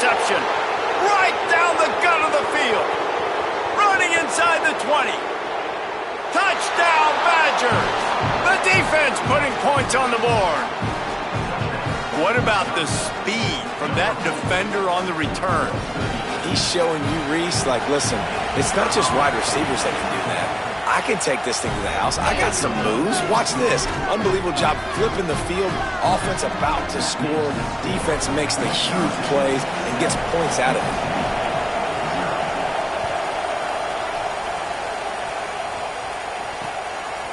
reception. Right down the gut of the field. Running inside the 20. Touchdown, Badgers! The defense putting points on the board. What about the speed from that defender on the return? He's showing you, Reese, like, listen, it's not just wide receivers that can do that. I can take this thing to the house. I got some moves. Watch this. Unbelievable job flipping the field. Offense about to score. Defense makes the huge plays and gets points out of it.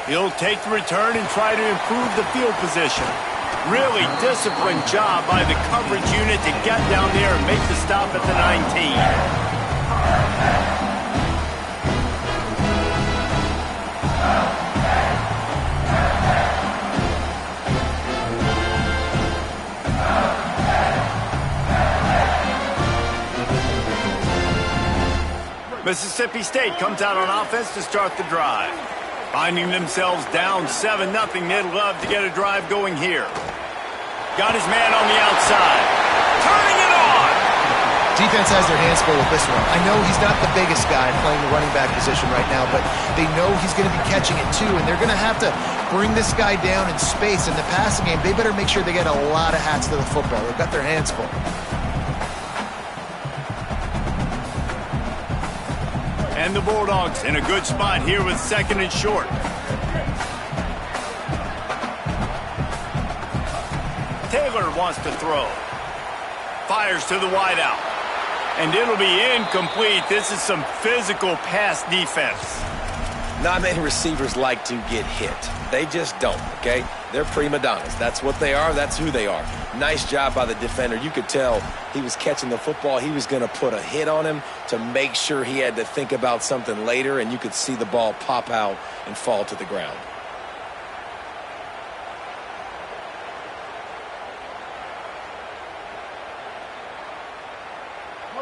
He'll take the return and try to improve the field position. Really disciplined job by the coverage unit to get down there and make the stop at the 19. Mississippi State comes out on offense to start the drive. Finding themselves down 7-0, they'd love to get a drive going here. Got his man on the outside. Turning it on! Defense has their hands full with this one. I know he's not the biggest guy playing the running back position right now, but they know he's going to be catching it too, and they're going to have to bring this guy down in space. In the passing game, they better make sure they get a lot of hats to the football. They've got their hands full. And the Bulldogs in a good spot here with 2nd and short. Taylor wants to throw. Fires to the wideout. And it'll be incomplete. This is some physical pass defense. Not many receivers like to get hit. They just don't, okay? They're prima donnas. That's what they are. That's who they are. Nice job by the defender. You could tell he was catching the football. He was going to put a hit on him to make sure he had to think about something later, and you could see the ball pop out and fall to the ground.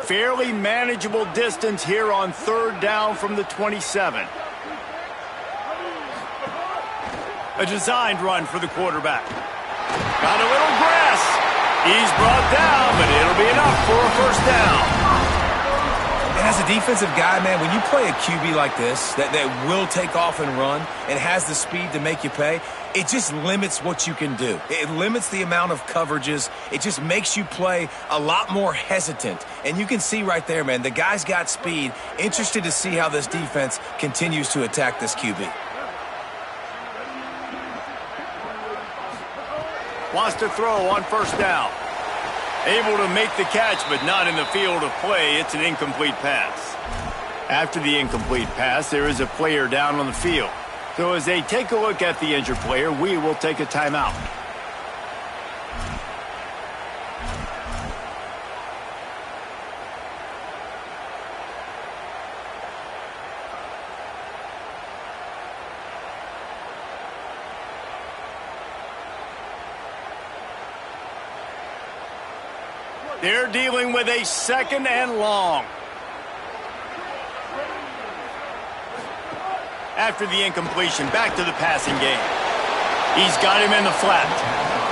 Fairly manageable distance here on 3rd down from the 27. A designed run for the quarterback. Got a little grass. He's brought down, but it'll be enough for a 1st down. And as a defensive guy, man, when you play a QB like this that will take off and run and has the speed to make you pay, it just limits what you can do. It limits the amount of coverages. It just makes you play a lot more hesitant. And you can see right there, man, the guy's got speed. Interested to see how this defense continues to attack this QB. Wants to throw on 1st down. Able to make the catch, but not in the field of play. It's an incomplete pass. After the incomplete pass, there is a player down on the field. So as they take a look at the injured player, we will take a timeout. They're dealing with a 2nd and long. After the incompletion, back to the passing game. He's got him in the flat.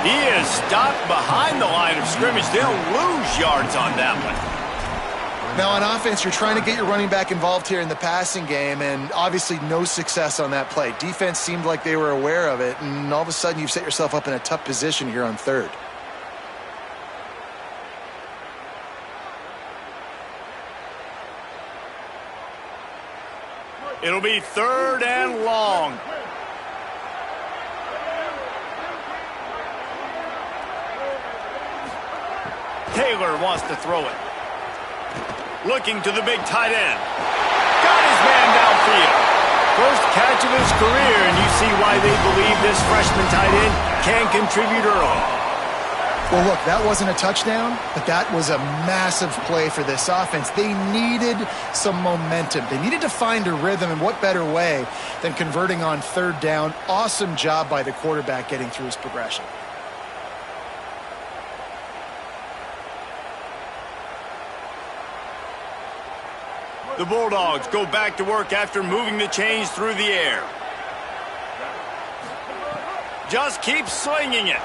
He is stopped behind the line of scrimmage. They'll lose yards on that one. Now, on offense, you're trying to get your running back involved here in the passing game, and obviously no success on that play. Defense seemed like they were aware of it, and all of a sudden you've set yourself up in a tough position here on 3rd. It'll be 3rd and long. Taylor wants to throw it. Looking to the big tight end. Got his man downfield. First catch of his career, and you see why they believe this freshman tight end can contribute early. Well, look, that wasn't a touchdown, but that was a massive play for this offense. They needed some momentum. They needed to find a rhythm, and what better way than converting on 3rd down. Awesome job by the quarterback getting through his progression. The Bulldogs go back to work after moving the chains through the air. Just keep slinging it.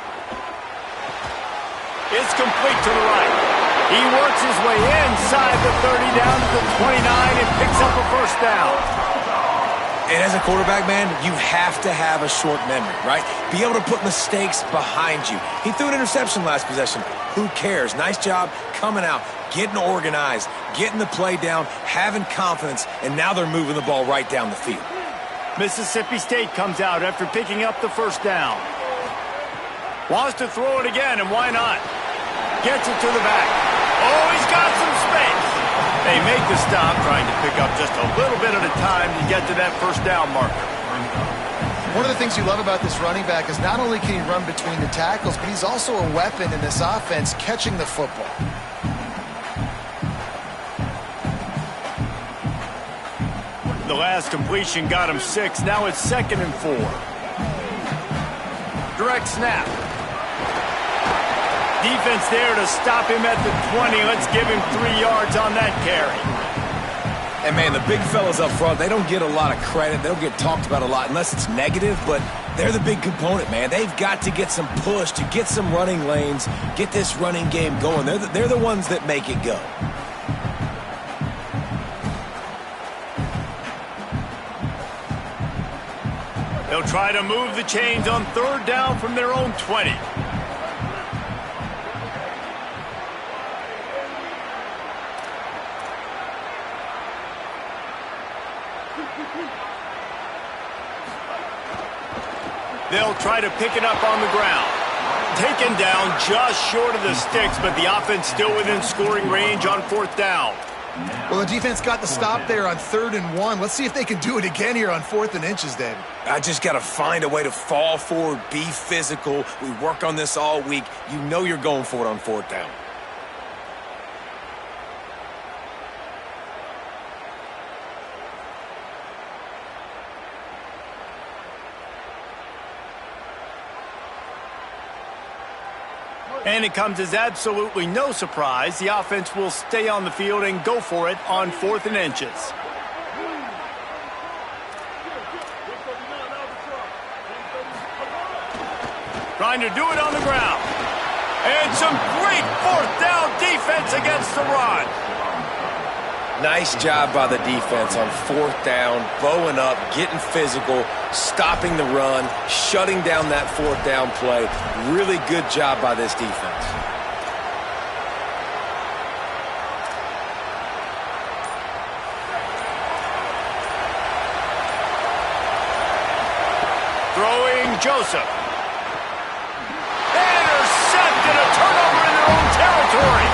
It's complete to the right. He works his way inside the 30 down to the 29 and picks up a first down. And as a quarterback, man, you have to have a short memory, right? Be able to put mistakes behind you. He threw an interception last possession. Who cares? Nice job coming out, getting organized, getting the play down, having confidence, and now they're moving the ball right down the field. Mississippi State comes out after picking up the first down. Wants to throw it again, and why not? Gets it to the back. Oh, he's got some space. They make the stop, trying to pick up just a little bit at a time to get to that first down marker. One of the things you love about this running back is not only can he run between the tackles, but he's also a weapon in this offense catching the football. The last completion got him 6. Now it's 2nd and 4. Direct snap. Defense there to stop him at the 20. Let's give him 3 yards on that carry. And, man, the big fellas up front, they don't get a lot of credit. They don't get talked about a lot unless it's negative, but they're the big component, man. They've got to get some push, to get some running lanes, get this running game going. They're the ones that make it go. They'll try to move the chains on 3rd down from their own 20. They'll try to pick it up on the ground. Taken down just short of the sticks, but the offense still within scoring range on 4th down. Well, the defense got the stop there on 3rd and 1. Let's see if they can do it again here on 4th and inches, David. I just got to find a way to fall forward, be physical. We work on this all week. You know you're going for it on 4th down. And it comes as absolutely no surprise. The offense will stay on the field and go for it on 4th and inches. Trying to do it on the ground. And some great 4th down defense against the run. Nice job by the defense on 4th down, bowing up, getting physical, stopping the run, shutting down that 4th down play. Really good job by this defense. Throwing Joseph. Intercepted, a turnover in their own territory.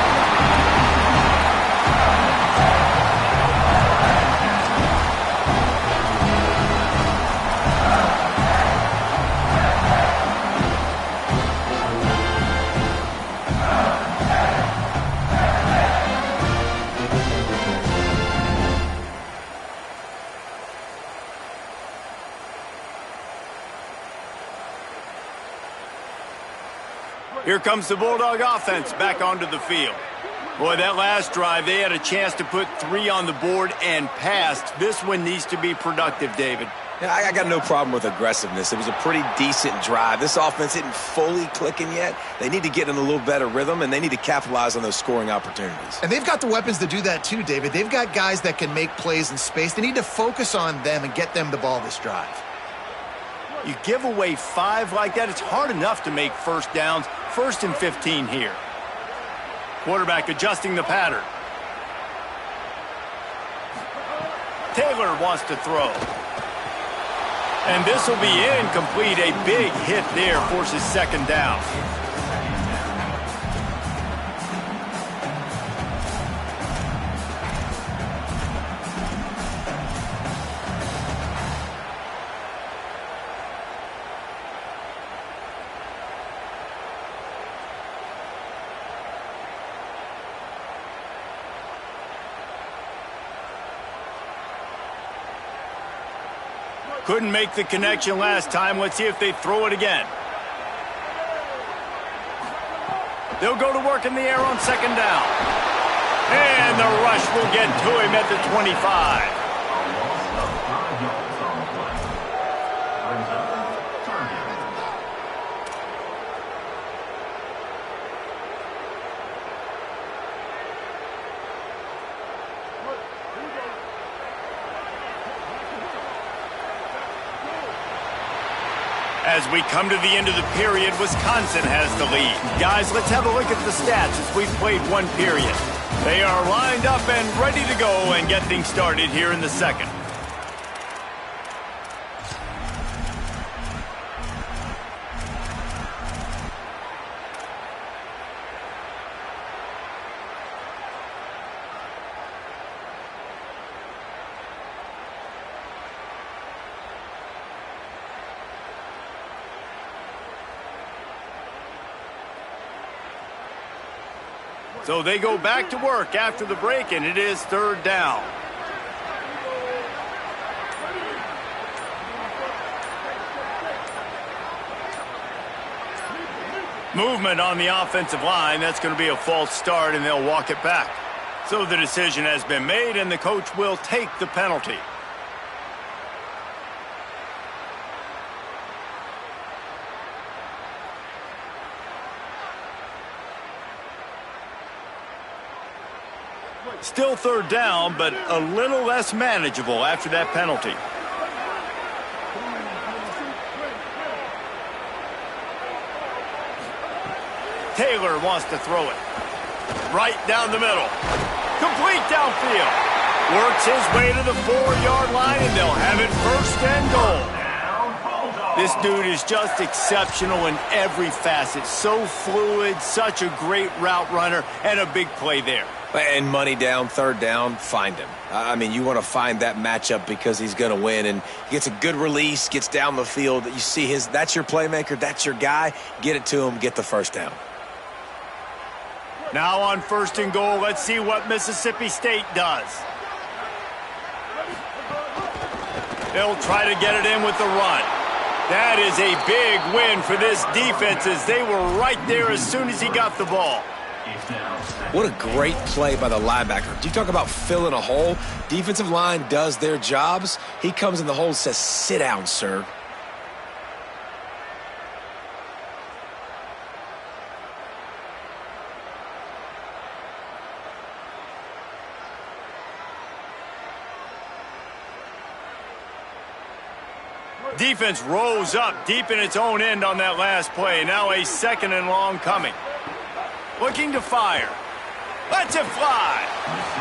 Here comes the Bulldog offense back onto the field. Boy, that last drive, they had a chance to put 3 on the board and passed. This one needs to be productive, David. Yeah, I got no problem with aggressiveness. It was a pretty decent drive. This offense isn't fully clicking yet. They need to get in a little better rhythm, and they need to capitalize on those scoring opportunities. And they've got the weapons to do that too, David. They've got guys that can make plays in space. They need to focus on them and get them the ball this drive. You give away 5 like that, it's hard enough to make first downs. 1st and 15 here. Quarterback adjusting the pattern. Taylor wants to throw. And this will be incomplete. A big hit there forces 2nd down. Couldn't make the connection last time. Let's see if they throw it again. They'll go to work in the air on 2nd down. And the rush will get to him at the 25. As we come to the end of the period, Wisconsin has the lead. Guys, let's have a look at the stats as we've played one period. They are lined up and ready to go and get things started here in the second. So they go back to work after the break, and it is third down. Movement on the offensive line. That's going to be a false start, and they'll walk it back. So the decision has been made, and the coach will take the penalty. Still third down, but a little less manageable after that penalty. Taylor wants to throw it. Right down the middle. Complete downfield. Works his way to the 4-yard line, and they'll have it first and goal. This dude is just exceptional in every facet. So fluid, such a great route runner, and a big play there. And money down, third down, find him. I mean, you want to find that matchup because he's going to win, and he gets a good release, gets down the field. You see that's your playmaker, that's your guy. Get it to him, get the first down. Now on first and goal, let's see what Mississippi State does. They'll try to get it in with the run. That is a big win for this defense as they were right there as soon as he got the ball. What a great play by the linebacker. Do you talk about filling a hole? Defensive line does their jobs. He comes in the hole and says, sit down, sir. Defense rose up deep in its own end on that last play. Now a second and long coming. Looking to fire. Lets it fly.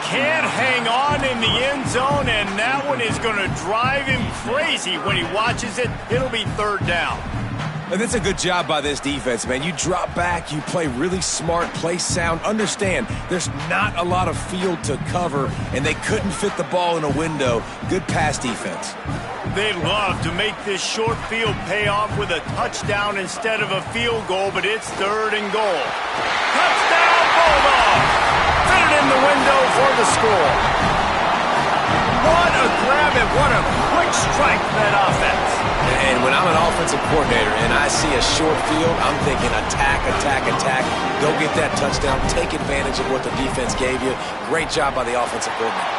Can't hang on in the end zone, and that one is going to drive him crazy when he watches it. It'll be third down. And that's a good job by this defense, man. You drop back, you play really smart, play sound. Understand, there's not a lot of field to cover, and they couldn't fit the ball in a window. Good pass defense. They'd love to make this short field pay off with a touchdown instead of a field goal, but it's third and goal. Touchdown, Bulldogs! Fit it in the window for the score. What a grab and what a quick strike for that offense. And when I'm an offensive coordinator and I see a short field, I'm thinking attack, attack, attack. Go get that touchdown. Take advantage of what the defense gave you. Great job by the offensive coordinator.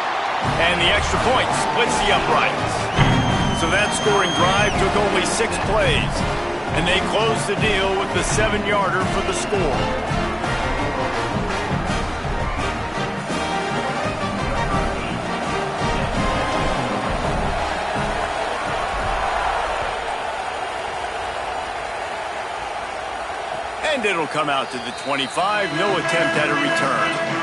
And the extra point splits the uprights. So that scoring drive took only 6 plays. And they closed the deal with the 7-yarder for the score. And it'll come out to the 25. No attempt at a return.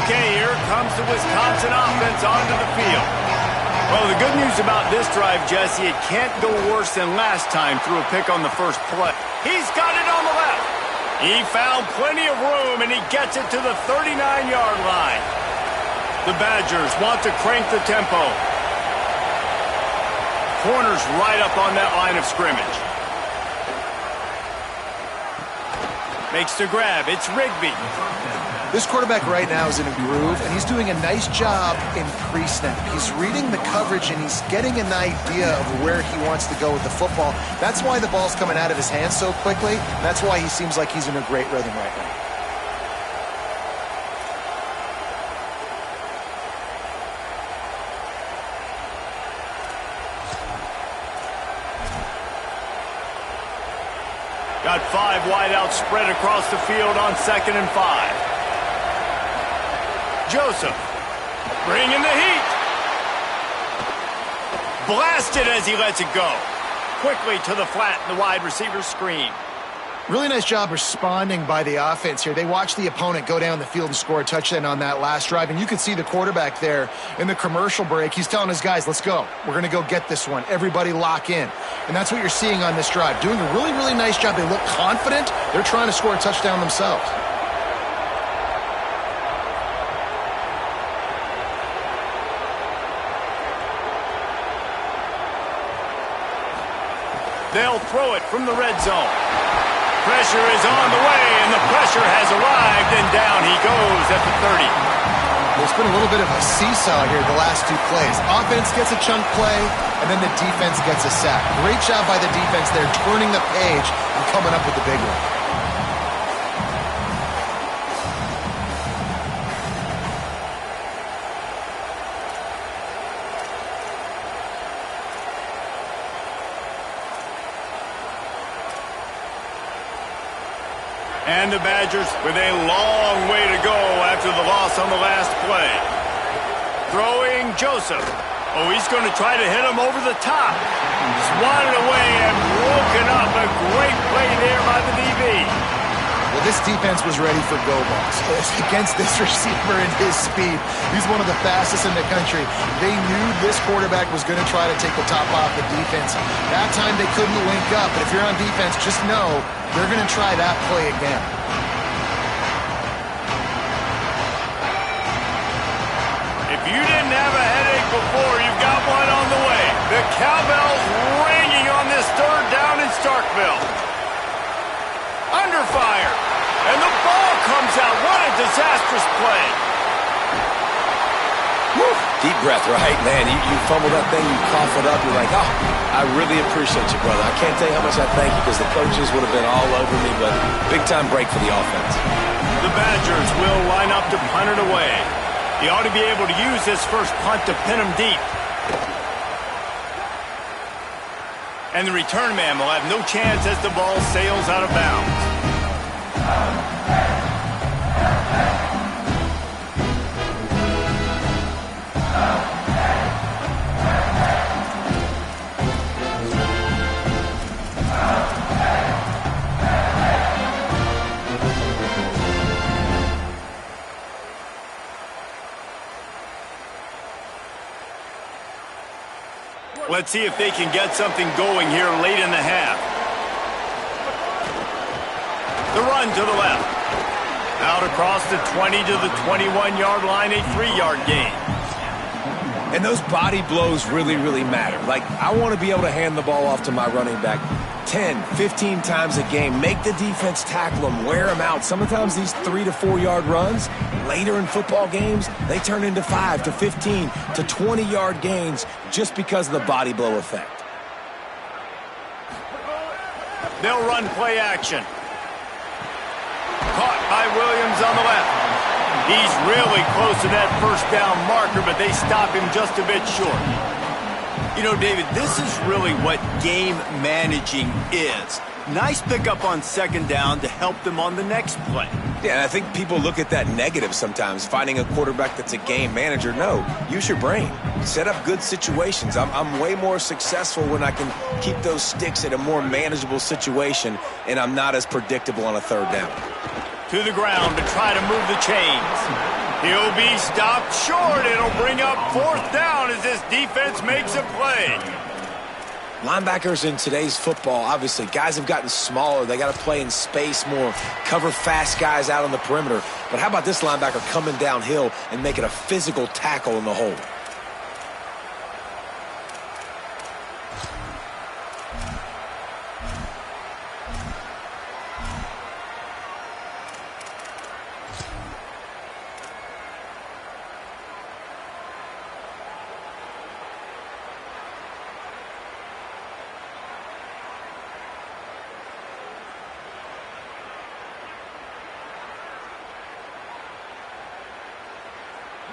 Okay, here comes the Wisconsin offense onto the field. Well, the good news about this drive, Jesse, it can't go worse than last time through a pick on the first play. He's got it on the left. He found plenty of room, and he gets it to the 39-yard line. The Badgers want to crank the tempo. Corner's right up on that line of scrimmage. Makes the grab. It's Rigby. This quarterback right now is in a groove, and he's doing a nice job in pre-snap. He's reading the coverage, and he's getting an idea of where he wants to go with the football. That's why the ball's coming out of his hands so quickly. That's why he seems like he's in a great rhythm right now. Got 5 wideouts spread across the field on 2nd and 5. Joseph bringing the heat. Blasted as he lets it go. Quickly to the flat in the wide receiver screen. Really nice job responding by the offense here. They watched the opponent go down the field and score a touchdown on that last drive, and you could see the quarterback there in the commercial break. He's telling his guys, let's go. We're going to go get this one. Everybody lock in. And that's what you're seeing on this drive. Doing a really, really nice job. They look confident. They're trying to score a touchdown themselves. They'll throw it from the red zone. Pressure is on the way, and the pressure has arrived, and down he goes at the 30. There's been a little bit of a seesaw here the last 2 plays. Offense gets a chunk play, and then the defense gets a sack. Great job by the defense there, turning the page and coming up with the big one. And the Badgers with a long way to go after the loss on the last play. Throwing Joseph. Oh, he's going to try to hit him over the top. Swatted away and broken up. A great play there by the DB. Well, this defense was ready for go balls. Against this receiver and his speed, he's one of the fastest in the country. They knew this quarterback was going to try to take the top off the defense. That time they couldn't link up, but if you're on defense, just know they're going to try that play again. If you didn't have a headache before, you've got one on the way. The cowbell's ringing on this 3rd down in Starkville. Under fire. And the ball comes out. What a disastrous play. Woo. Deep breath, right, man? You fumble that thing, you cough it up, you're like, oh, I really appreciate you, brother. I can't tell you how much I thank you because the coaches would have been all over me, but big-time break for the offense. The Badgers will line up to punt it away. He ought to be able to use this first punt to pin him deep. And the return man will have no chance as the ball sails out of bounds. Let's see if they can get something going here late in the half. The run to the left. Out across the 20 to the 21-yard line, a 3-yard gain. And those body blows really, really matter. Like, I want to be able to hand the ball off to my running back 10, 15 times a game. Make the defense tackle them, wear them out. Sometimes these 3 to 4 yard runs, later in football games, they turn into 5 to 15 to 20-yard gains just because of the body blow effect. They'll run play action. Caught by Williams on the left. He's really close to that first down marker, but they stop him just a bit short. You know, David, this is really what game managing is. Nice pickup on 2nd down to help them on the next play. Yeah, and I think people look at that negative sometimes, finding a quarterback that's a game manager. No, use your brain. Set up good situations. I'm way more successful when I can keep those sticks at a more manageable situation, and I'm not as predictable on a 3rd down. To the ground to try to move the chains. He'll be stopped short. It'll bring up 4th down as this defense makes a play. Linebackers in today's football, obviously, guys have gotten smaller. They got to play in space more, cover fast guys out on the perimeter. But how about this linebacker coming downhill and making a physical tackle in the hole?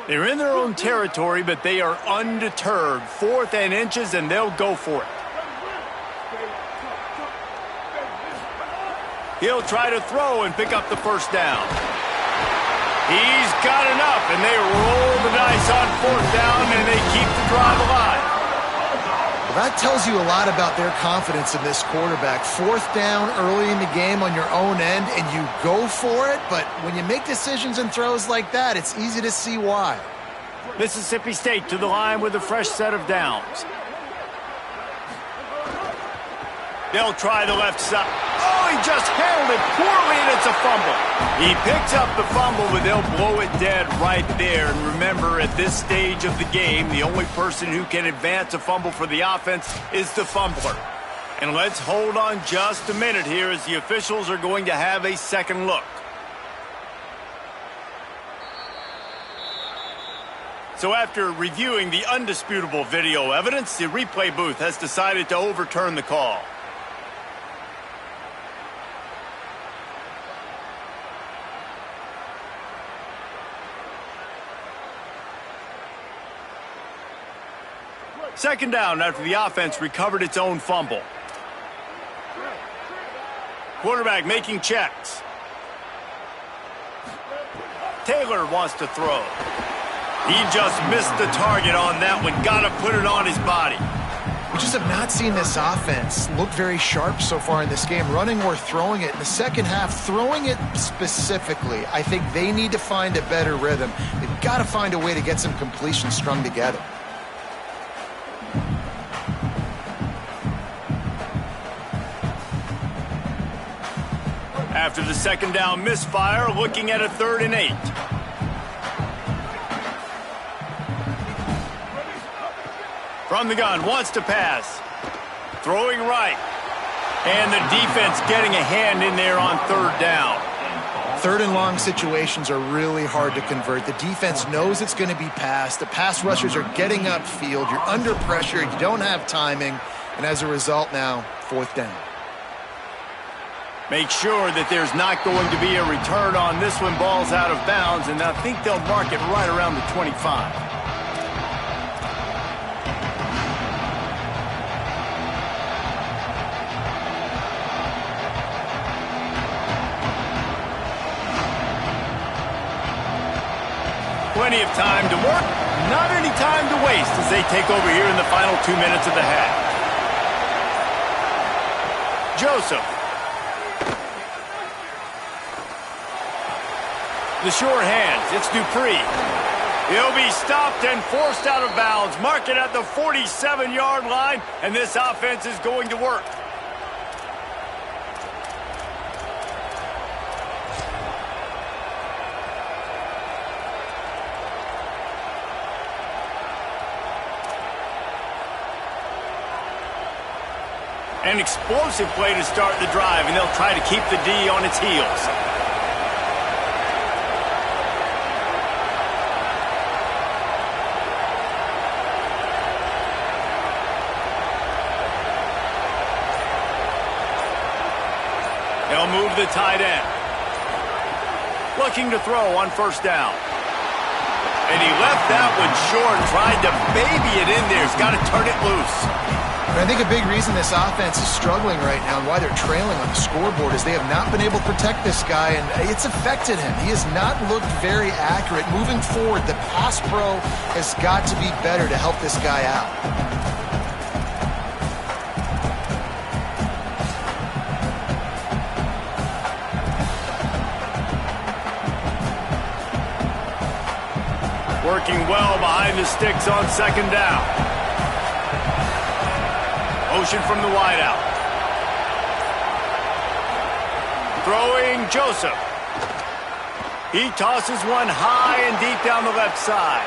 They're in their own territory, but they are undeterred. 4th and inches, and they'll go for it. He'll try to throw and pick up the first down. He's got enough, and they roll the dice on fourth down, and they keep the drive alive. Well, that tells you a lot about their confidence in this quarterback. Fourth down early in the game on your own end, and you go for it, but when you make decisions and throws like that, it's easy to see why. Mississippi State to the line with a fresh set of downs. They'll try the left side. Oh, he just handled it poorly, and it's a fumble. He picks up the fumble, but they'll blow it dead right there. And remember, at this stage of the game, the only person who can advance a fumble for the offense is the fumbler. And let's hold on just a minute here as the officials are going to have a second look. So after reviewing the undisputable video evidence, the replay booth has decided to overturn the call. Second down after the offense recovered its own fumble. Quarterback making checks. Taylor wants to throw. He just missed the target on that one. Got to put it on his body. We just have not seen this offense look very sharp so far in this game, running or throwing it. In the second half, throwing it specifically, I think they need to find a better rhythm. They've got to find a way to get some completions strung together. After the second down misfire, looking at a 3rd and 8. From the gun, wants to pass. Throwing right. And the defense getting a hand in there on 3rd down. 3rd and long situations are really hard to convert. The defense knows it's going to be passed. The pass rushers are getting upfield. You're under pressure. You don't have timing. And as a result now, 4th down. Make sure that there's not going to be a return on this one. Ball's out of bounds, and I think they'll mark it right around the 25. Plenty of time to work, not any time to waste as they take over here in the final 2 minutes of the half. Joseph. The sure hands, it's Dupree. He'll be stopped and forced out of bounds. Mark it at the 47-yard line, and this offense is going to work. An explosive play to start the drive, and they'll try to keep the D on its heels. They'll move the tight end. Looking to throw on 1st down. And he left that one short, tried to baby it in there. He's got to turn it loose. I think a big reason this offense is struggling right now and why they're trailing on the scoreboard is they have not been able to protect this guy, and it's affected him. He has not looked very accurate. Moving forward, the pass pro has got to be better to help this guy out. Working well behind the sticks on 2nd down. Motion from the wideout. Throwing Joseph. He tosses one high and deep down the left side.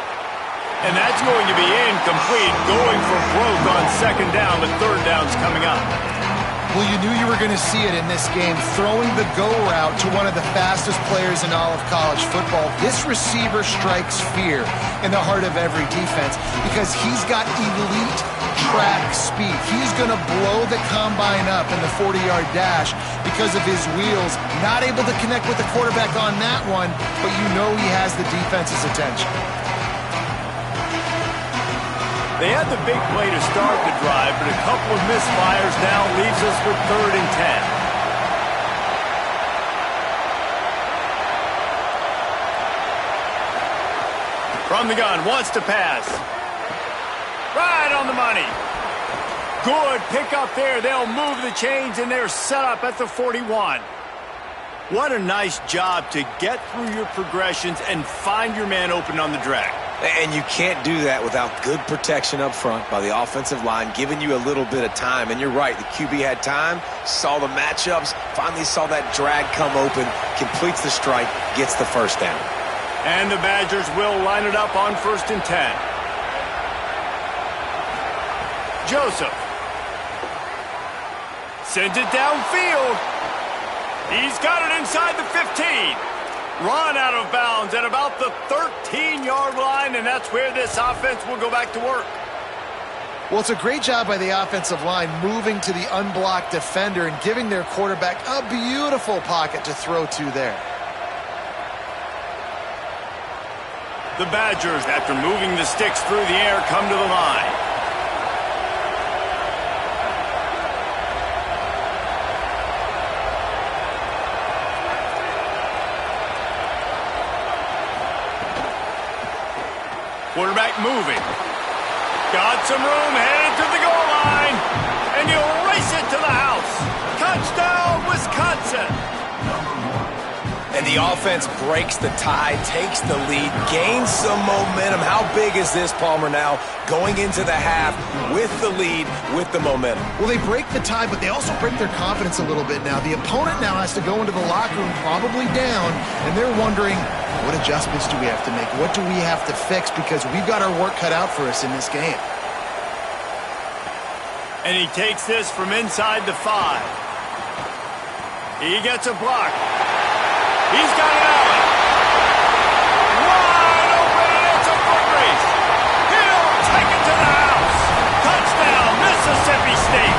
And that's going to be incomplete, going for broke on 2nd down, but 3rd down's coming up. Well, you knew you were going to see it in this game, throwing the go route to one of the fastest players in all of college football. This receiver strikes fear in the heart of every defense because he's got elite track speed. He's going to blow the combine up in the 40-yard dash because of his wheels. Not able to connect with the quarterback on that one, but you know he has the defense's attention. They had the big play to start the drive, but a couple of misfires now leaves us with 3rd and 10. From the gun, wants to pass. Right on the money. Good pickup there. They'll move the chains, and they're set up at the 41. What a nice job to get through your progressions and find your man open on the drag. And you can't do that without good protection up front by the offensive line, giving you a little bit of time. And you're right, the QB had time, saw the matchups, finally saw that drag come open, completes the strike, gets the first down. And the Badgers will line it up on 1st and 10. Joseph. Sends it downfield. He's got it inside the 15. Run out of bounds at about the 13-yard line, and that's where this offense will go back to work. Well, it's a great job by the offensive line moving to the unblocked defender and giving their quarterback a beautiful pocket to throw to there. The Badgers, after moving the sticks through the air, come to the line. Quarterback moving. Got some room, headed to the goal line. And he'll race it to the house. Touchdown, Wisconsin. And the offense breaks the tie, takes the lead, gains some momentum. How big is this, Palmer, now going into the half with the lead, with the momentum? Well, they break the tie, but they also break their confidence a little bit now. The opponent now has to go into the locker room probably down, and they're wondering, what adjustments do we have to make? What do we have to fix? Because we've got our work cut out for us in this game. And he takes this from inside the 5. He gets a block. He's got it out. Wide open, and it's a foot race. He'll take it to the house. Touchdown, Mississippi State.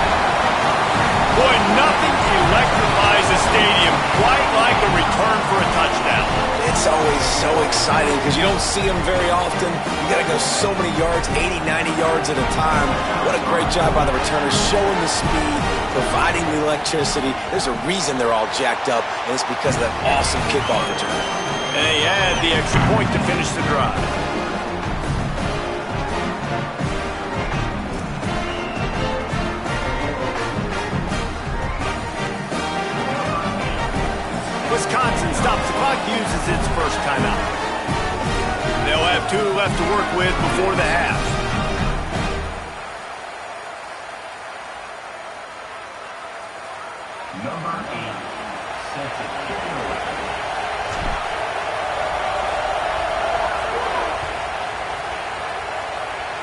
Boy, nothing electrifies a stadium quite like a return for a touchdown. It's always so exciting because you don't see them very often. You got to go so many yards, 80, 90 yards at a time. What a great job by the returners, showing the speed, providing the electricity. There's a reason they're all jacked up, and it's because of that awesome kickoff return. And they add the extra point to finish the drive. Wisconsin stops the clock, uses its first timeout. They'll have 2 left to work with before the half. Number 8, sets it kicking away.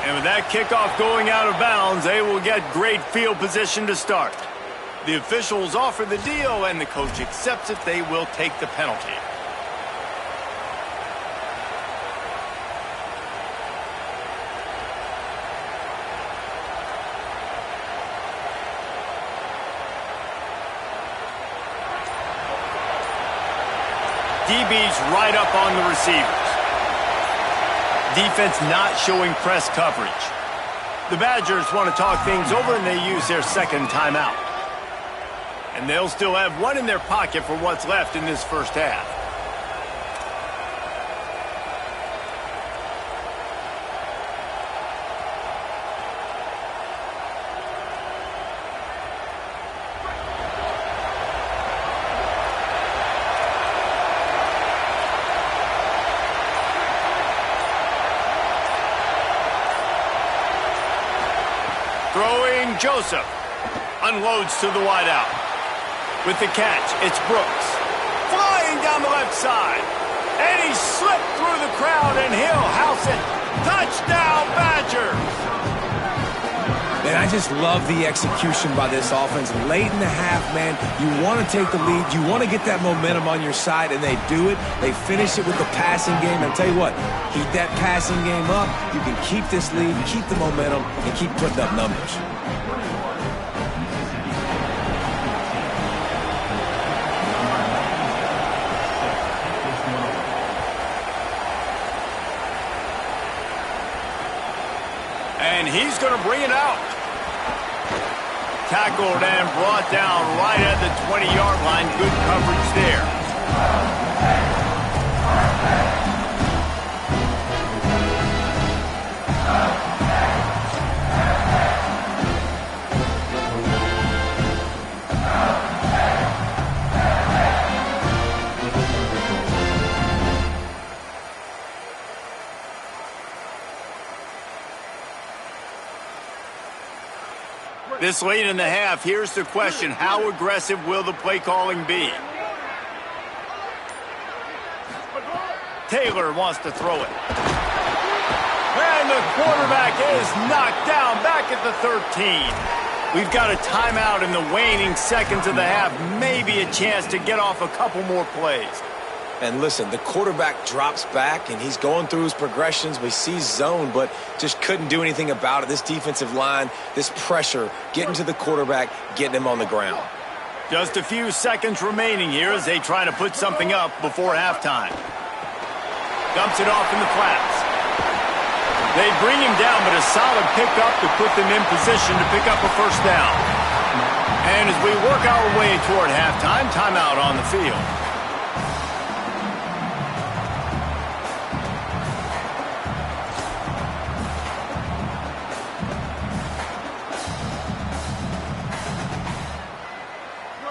And with that kickoff going out of bounds, they will get great field position to start. The officials offer the deal, and the coach accepts it. They will take the penalty. DB's right up on the receivers. Defense not showing press coverage. The Badgers want to talk things over, and they use their second timeout. And they'll still have 1 in their pocket for what's left in this first half. Throwing Joseph. Unloads to the wideout. With the catch, it's Brooks. Flying down the left side. And he slipped through the crowd, and he'll house it. Touchdown, Badgers! And I just love the execution by this offense. Late in the half, man, you want to take the lead. You want to get that momentum on your side, and they do it. They finish it with the passing game. And I'll tell you what, keep that passing game up. You can keep this lead, keep the momentum, and keep putting up numbers. And he's going to bring it out. Tackled and brought down right at the 20-yard line. Good coverage there. This late in the half, here's the question. How aggressive will the play calling be? Taylor wants to throw it. And the quarterback is knocked down back at the 13. We've got a timeout in the waning seconds of the half. Maybe a chance to get off a couple more plays. And listen, the quarterback drops back, and he's going through his progressions. We see zone, but just couldn't do anything about it. This defensive line, this pressure, getting to the quarterback, getting him on the ground. Just a few seconds remaining here as they try to put something up before halftime. Dumps it off in the flats. They bring him down, but a solid pickup to put them in position to pick up a first down. And as we work our way toward halftime, timeout on the field.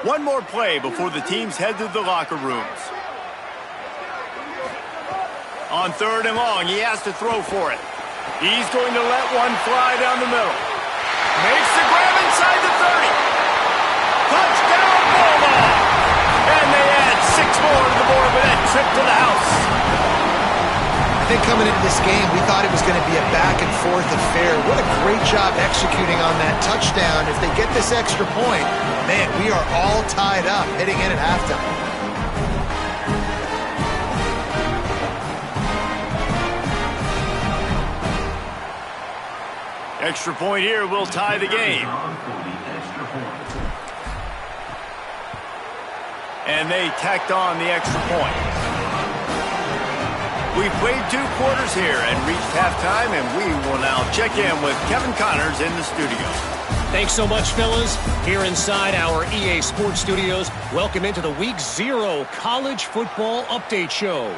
One more play before the teams head to the locker rooms. On 3rd and long, he has to throw for it. He's going to let one fly down the middle. Makes the grab inside the 30. Touchdown, Bulldogs! And they add 6 more to the board with that trip to the house. I think coming into this game, we thought it was going to be a back-and-forth affair. What a great job executing on that touchdown. If they get this extra point, man, we are all tied up heading in at halftime. Extra point here will tie the game. And they tacked on the extra point. We've played 2 quarters here and reached halftime, and we will now check in with Kevin Connors in the studio. Thanks so much, fellas. Here inside our EA Sports Studios, welcome into the Week 0 College Football Update Show.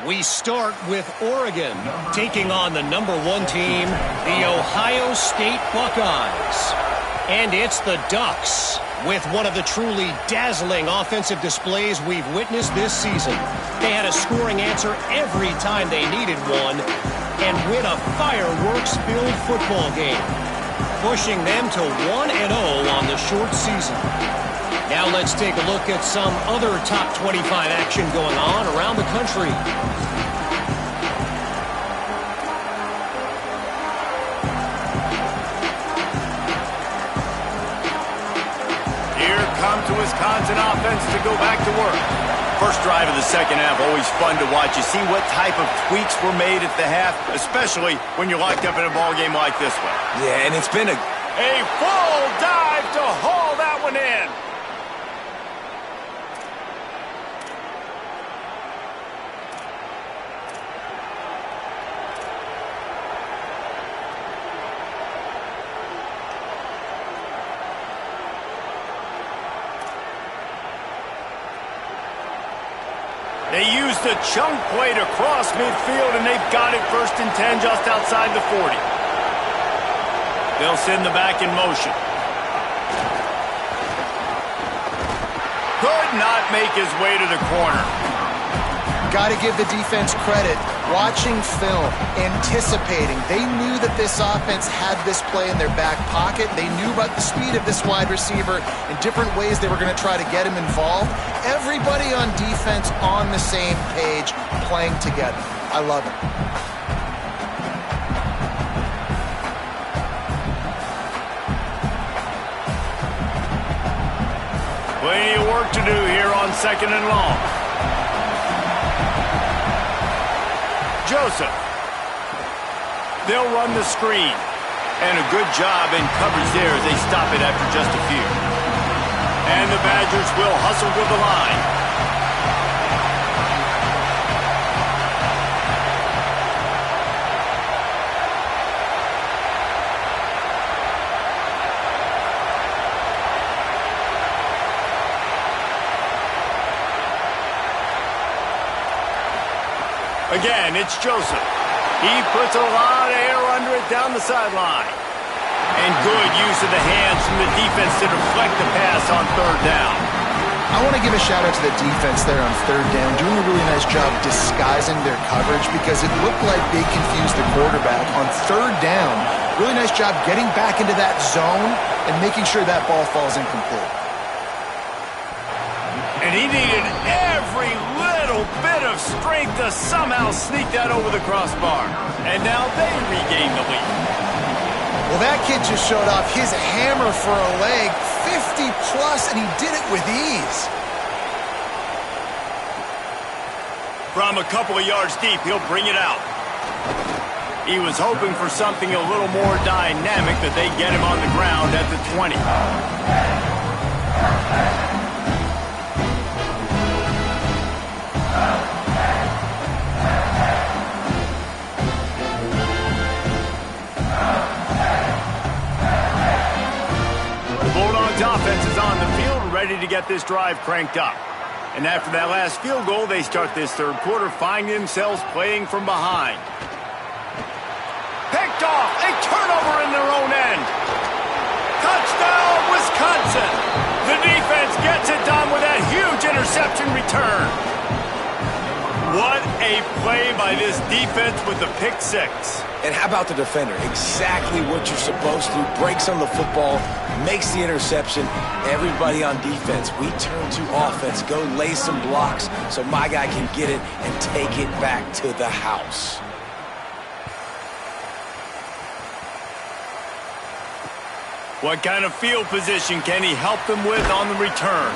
We start with Oregon, taking on the #1 team, the Ohio State Buckeyes. And it's the Ducks, with one of the truly dazzling offensive displays we've witnessed this season. They had a scoring answer every time they needed one, and win a fireworks-filled football game, pushing them to 1-0 on the short season. Now let's take a look at some other top 25 action going on around the country. Here comes the Wisconsin offense to go back to work. First drive of the second half, always fun to watch. You see what type of tweaks were made at the half, especially when you're locked up in a ball game like this one. Yeah, and it's been a full dive to haul that one in. They used a chunk play to cross midfield, and they've got it 1st and 10 just outside the 40. They'll send the back in motion. Could not make his way to the corner. Got to give the defense credit. Watching film, anticipating. They knew that this offense had this play in their back pocket. They knew about the speed of this wide receiver and different ways they were going to try to get him involved. Everybody on defense on the same page, playing together. I love it. Plenty of work to do here on 2nd and long. Joseph. They'll run the screen. And a good job in coverage there as they stop it after just a few. And the Badgers will hustle to the line. Again, it's Joseph. He puts a lot of air under it down the sideline. And good use of the hands from the defense to deflect the pass on 3rd down. I want to give a shout out to the defense there on 3rd down, doing a really nice job disguising their coverage because it looked like they confused the quarterback. On 3rd down, Really nice job getting back into that zone and making sure that ball falls incomplete. And he needed every little bit of strength to somehow sneak that over the crossbar. And now they regain the lead. Well, that kid just showed off his hammer for a leg, 50+, and he did it with ease. From a couple of yards deep, he'll bring it out. He was hoping for something a little more dynamic, that they get him on the ground at the 20. The Bulldogs offense is on the field, ready to get this drive cranked up. And after that last field goal, they start this third quarter, finding themselves playing from behind. Picked off, a turnover in their own end. Touchdown, Wisconsin. The defense gets it done with that huge interception return. What a play by this defense with the pick six. And how about the defender? Exactly what you're supposed to. Breaks on the football, makes the interception. Everybody on defense, we turn to offense. Go lay some blocks so my guy can get it and take it back to the house. What kind of field position can he help them with on the return?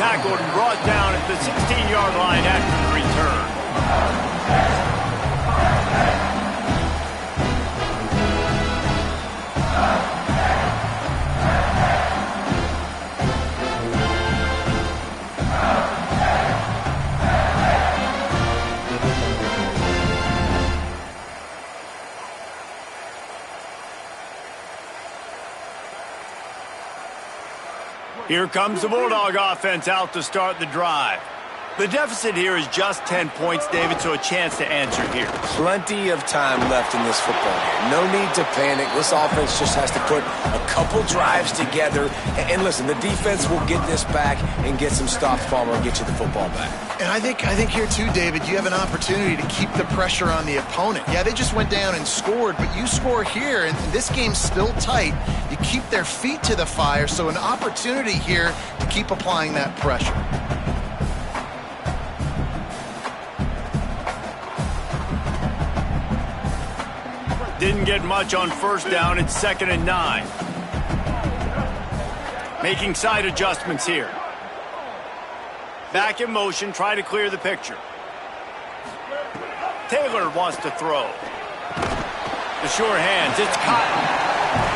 Tackled and brought down at the 16-yard line after the return. Here comes the Bulldog offense out to start the drive. The deficit here is just 10 points, David, so a chance to answer here. Plenty of time left in this football game. No need to panic. This offense just has to put a couple drives together. And listen, the defense will get this back and get some stops, Palmer, and get you the football back. And I think here too, David, you have an opportunity to keep the pressure on the opponent. Yeah, they just went down and scored, but you score here, and this game's still tight. You keep their feet to the fire, so an opportunity here to keep applying that pressure. Didn't get much on first down. It's 2nd and 9. Making side adjustments here. Back in motion, try to clear the picture. Taylor wants to throw. The sure hands, it's Cotton.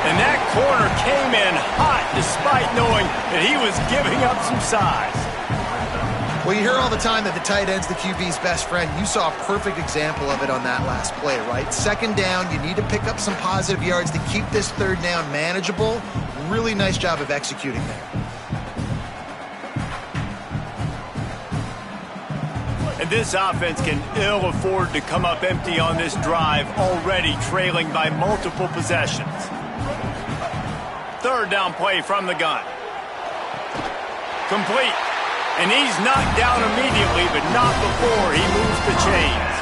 And that corner came in hot despite knowing that he was giving up some size. Well, you hear all the time that the tight end's the QB's best friend. You saw a perfect example of it on that last play, right? 2nd down, you need to pick up some positive yards to keep this 3rd down manageable. Really nice job of executing there. And this offense can ill afford to come up empty on this drive, already trailing by multiple possessions. 3rd down play from the gun. Complete. And he's knocked down immediately, but not before he moves the chains.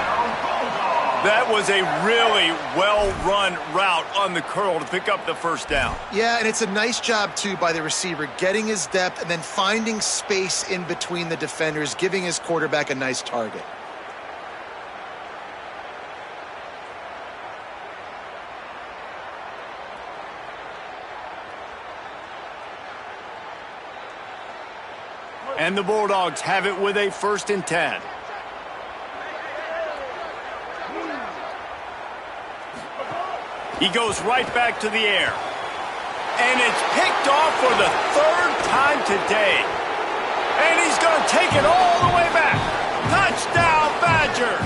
That was a really well-run route on the curl to pick up the 1st down. Yeah, and it's a nice job, too, by the receiver, getting his depth and then finding space in between the defenders, giving his quarterback a nice target. And the Bulldogs have it with a 1st and 10. He goes right back to the air. And it's picked off for the 3rd time today. And he's going to take it all the way back. Touchdown, Badgers!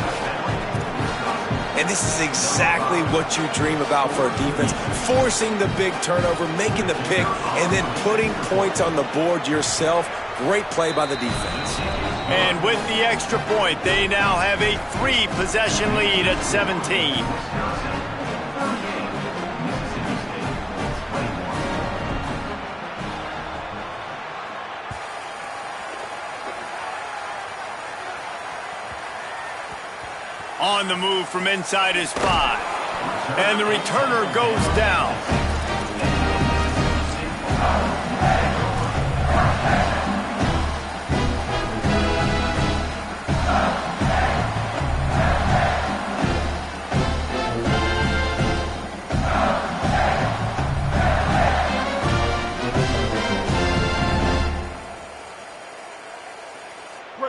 And this is exactly what you dream about for a defense. Forcing the big turnover, making the pick, and then putting points on the board yourself. Great play by the defense. And with the extra point, they now have a 3-possession lead at 17. On the move from inside his 5. And the returner goes down.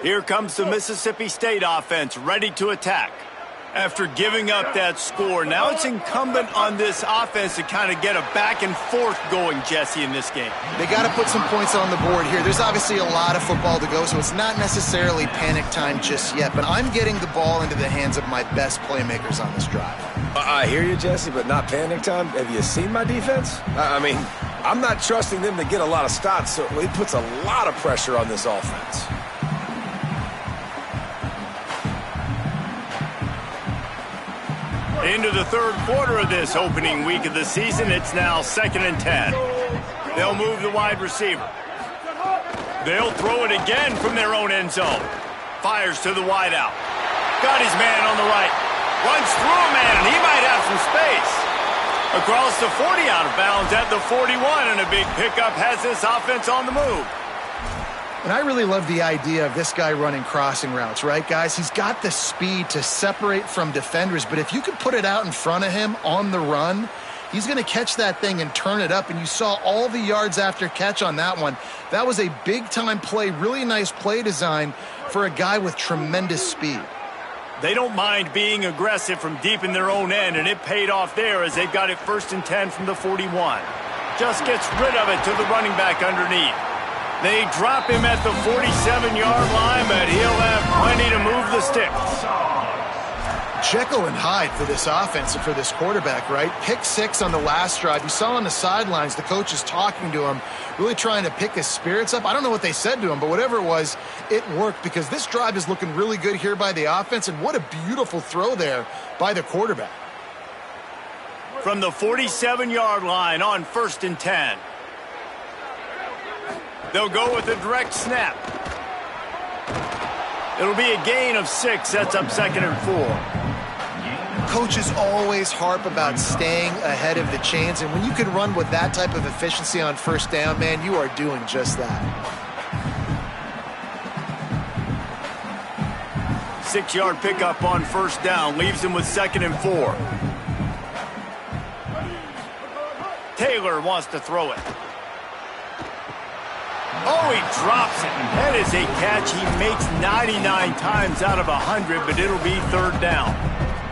Here comes the Mississippi State offense, ready to attack. After giving up that score, now it's incumbent on this offense to kind of get a back and forth going, Jesse, in this game. They got to put some points on the board here. There's obviously a lot of football to go, so it's not necessarily panic time just yet, but I'm getting the ball into the hands of my best playmakers on this drive. I hear you, Jesse, but not panic time. Have you seen my defense? I mean, I'm not trusting them to get a lot of stops, so it puts a lot of pressure on this offense. Into the third quarter of this opening week of the season, it's now 2nd and 10. They'll move the wide receiver. They'll throw it again from their own end zone. Fires to the wideout. Got his man on the right. Runs through a man, and he might have some space. Across the 40, out of bounds at the 41, and a big pickup has this offense on the move. And I really love the idea of this guy running crossing routes, right, guys? He's got the speed to separate from defenders, but if you could put it out in front of him on the run, he's going to catch that thing and turn it up, and you saw all the yards after catch on that one. That was a big-time play, really nice play design for a guy with tremendous speed. They don't mind being aggressive from deep in their own end, and it paid off there as they've got it 1st and 10 from the 41. Just gets rid of it to the running back underneath. They drop him at the 47-yard line, but he'll have plenty to move the sticks. Jekyll and Hyde for this offense and for this quarterback, right? Pick 6 on the last drive. You saw on the sidelines the coaches talking to him, really trying to pick his spirits up. I don't know what they said to him, but whatever it was, it worked because this drive is looking really good here by the offense, and what a beautiful throw there by the quarterback. From the 47-yard line on 1st and 10. They'll go with a direct snap. It'll be a gain of 6. Sets up 2nd and 4. Coaches always harp about staying ahead of the chains, and when you can run with that type of efficiency on 1st down, man, you are doing just that. 6-yard pickup on 1st down. Leaves him with 2nd and 4. Taylor wants to throw it. Oh, he drops it. That is a catch he makes 99 times out of 100, but it'll be 3rd down.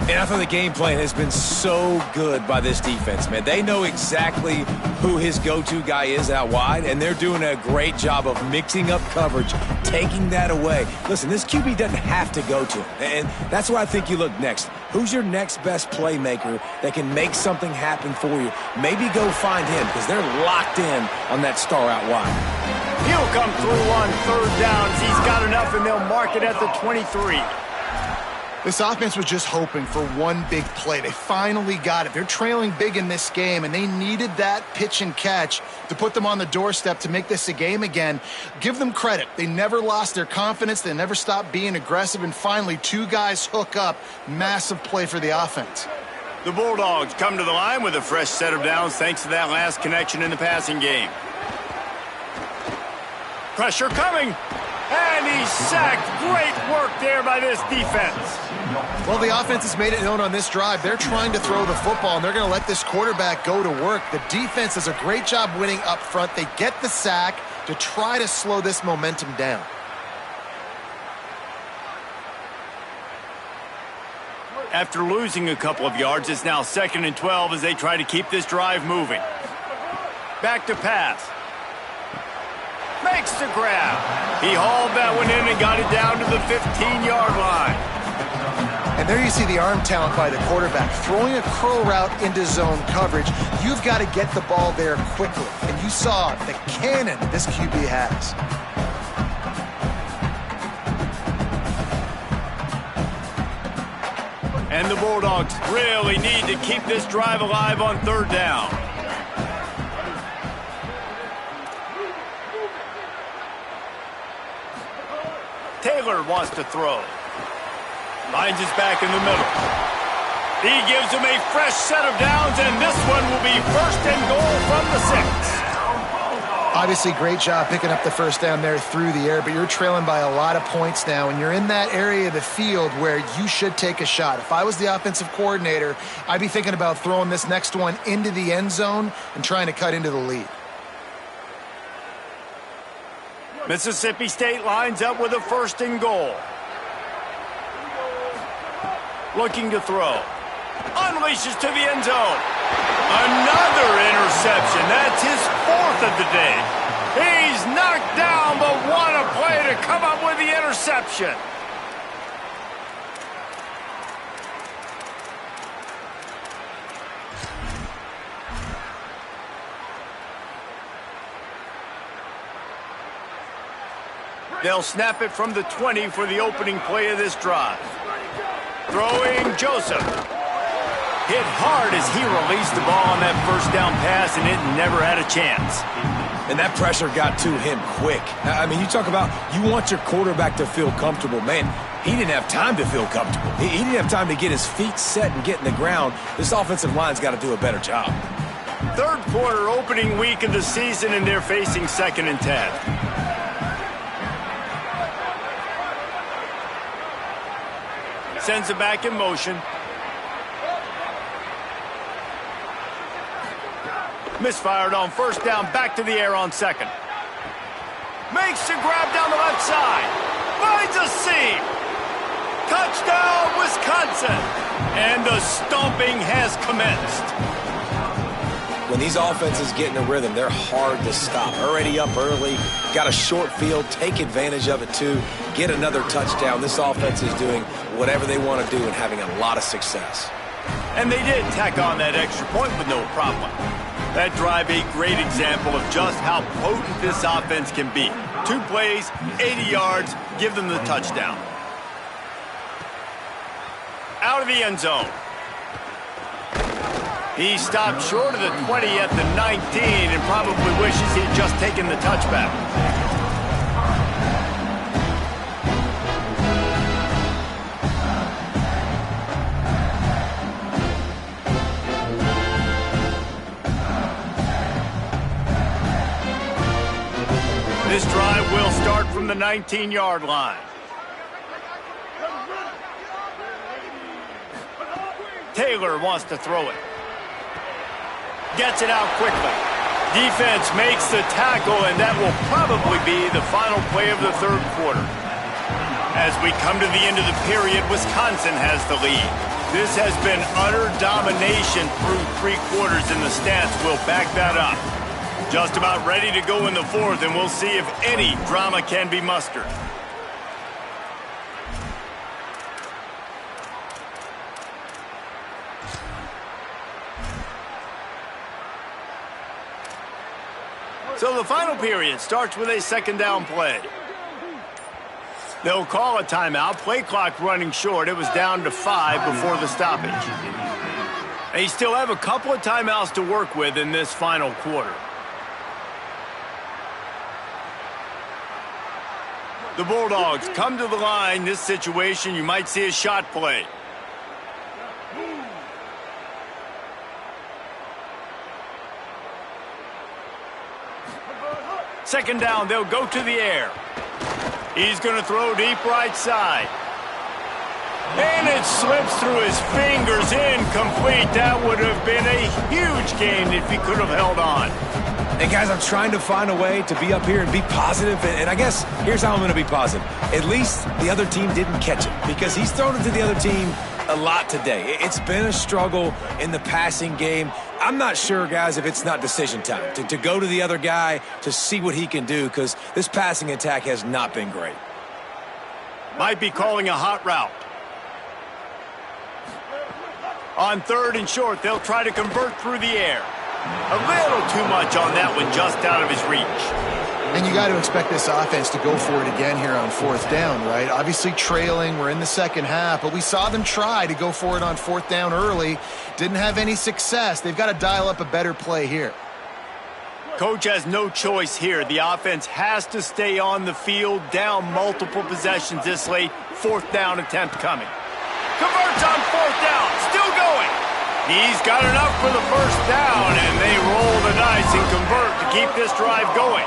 And I thought the game plan has been so good by this defense, man. They know exactly who his go-to guy is out wide, and they're doing a great job of mixing up coverage, taking that away. Listen, this QB doesn't have to go to him, and that's where I think you look next. Who's your next best playmaker that can make something happen for you? Maybe go find him because they're locked in on that star out wide. He'll come through on 3rd down. He's got enough, and they'll mark it at the 23. This offense was just hoping for one big play. They finally got it. They're trailing big in this game, and they needed that pitch and catch to put them on the doorstep to make this a game again. Give them credit. They never lost their confidence. They never stopped being aggressive, and finally 2 guys hook up. Massive play for the offense. The Bulldogs come to the line with a fresh set of downs thanks to that last connection in the passing game. Pressure coming. And he's sacked. Great work there by this defense. Well, the offense has made it known on this drive. They're trying to throw the football, and they're going to let this quarterback go to work. The defense does a great job winning up front. They get the sack to try to slow this momentum down. After losing a couple of yards, it's now 2nd and 12 as they try to keep this drive moving. Back to pass. Makes the grab. He hauled that one in and got it down to the 15-yard line. And there you see the arm talent by the quarterback. Throwing a curl route into zone coverage, you've got to get the ball there quickly. And you saw the cannon this QB has. And the Bulldogs really need to keep this drive alive on 3rd down. Taylor wants to throw. Finds his back in the middle. He gives him a fresh set of downs, and this one will be first and goal from the 6. Obviously, great job picking up the first down there through the air, but you're trailing by a lot of points now, and you're in that area of the field where you should take a shot. If I was the offensive coordinator, I'd be thinking about throwing this next one into the end zone and trying to cut into the lead. Mississippi State lines up with a first and goal. Looking to throw. Unleashes to the end zone. Another interception. That's his 4th of the day. He's knocked down, but what a play to come up with the interception. They'll snap it from the 20 for the opening play of this drive. Throwing Joseph. Hit hard as he released the ball on that first down pass, and it never had a chance. And that pressure got to him quick. I mean, you talk about you want your quarterback to feel comfortable. Man, he didn't have time to feel comfortable. He didn't have time to get his feet set and get in the ground. This offensive line's got to do a better job. Third quarter, opening week of the season, and they're facing 2nd and 10. Sends it back in motion. Misfired on first down, back to the air on 2nd. Makes a grab down the left side. Finds a seam. Touchdown, Wisconsin. And the stomping has commenced. When these offenses get in a rhythm, they're hard to stop. Already up early, got a short field, take advantage of it too, get another touchdown. This offense is doing whatever they want to do and having a lot of success. And they did tack on that extra point with no problem. That drive, a great example of just how potent this offense can be. 2 plays, 80 yards, give them the touchdown. Out of the end zone. He stopped short of the 20 at the 19 and probably wishes he'd just taken the touchback. This drive will start from the 19-yard line. Taylor wants to throw it. Gets it out quickly. Defense makes the tackle, and that will probably be the final play of the third quarter. As we come to the end of the period, Wisconsin has the lead. This has been utter domination through 3 quarters, and the stats will back that up. Just about ready to go in the 4th, and we'll see if any drama can be mustered. So the final period starts with a 2nd down play. They'll call a timeout. Play clock running short. It was down to 5 before the stoppage. They still have a couple of timeouts to work with in this final quarter. The Bulldogs come to the line. This situation, you might see a shot play. Second down, they'll go to the air. He's going to throw deep right side. And it slips through his fingers, incomplete. That would have been a huge gain if he could have held on. Hey, guys, I'm trying to find a way to be up here and be positive, and I guess here's how I'm going to be positive. At least the other team didn't catch it, because he's thrown it to the other team a lot today. It's been a struggle in the passing game. I'm not sure, guys, if it's not decision time, to go to the other guy to see what he can do, because this passing attack has not been great. Might be calling a hot route. On 3rd and short, they'll try to convert through the air. A little too much on that one, just out of his reach. And you got to expect this offense to go for it again here on 4th down, right? Obviously trailing, we're in the second half, but we saw them try to go for it on 4th down early. Didn't have any success. They've got to dial up a better play here. Coach has no choice here. The offense has to stay on the field, down multiple possessions this late. 4th down attempt coming. Converts on 4th down, still going. He's got enough for the first down, and they roll the dice and convert to keep this drive going.